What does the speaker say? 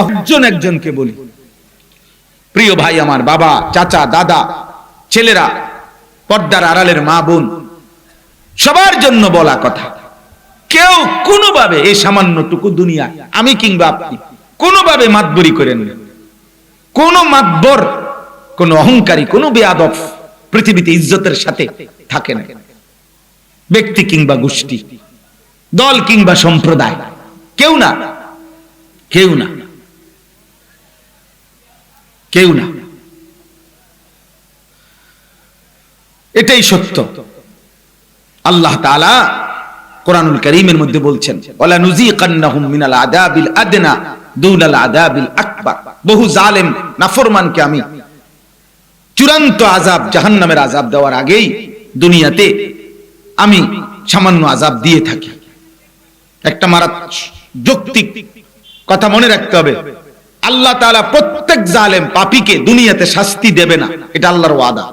একজন একজনকে বলি, প্রিয় ভাই আমার, বাবা, চাচা, দাদা, ছেলেরা, পর্দার আড়ালের মা বোন, সবার জন্য বলা কথা, কেউ কোনোভাবে এই সামান্যটুকু দুনিয়া, আমি কিংবা আপনি, কোনোভাবে মাতবরি করেন না। কোন মাতবর, কোন অহংকারী, কোন বেয়াদব পৃথিবীতে ইজ্জতের সাথে থাকে না। ব্যক্তি কিংবা গোষ্ঠী, দল কিংবা সম্প্রদায়, কেউ না, কেউ না, কেউ না। এটাই সত্য। আল্লাহ তাআলা কোরআনুল কারীমের মধ্যে বলছেন, ওয়ালা নুযীকান্নাহুম মিনাল আযাবিল আদনা দুনাল আযাবিল আকবার। বহু জালেম নাফরমানকে আমি চূড়ান্ত আযাব, জাহান্নামের আযাব দেওয়ার আগেই দুনিয়াতে আমি সামান্য আযাব দিয়ে থাকি। একটা মারাত্মক যৌক্তিক কথা মনে রাখতে হবে, আল্লাহ তাআলা প্রত্যেক জালেম পাপীকে দুনিয়াতে শাস্তি দেবে না, এটা আল্লাহর ওয়াদা।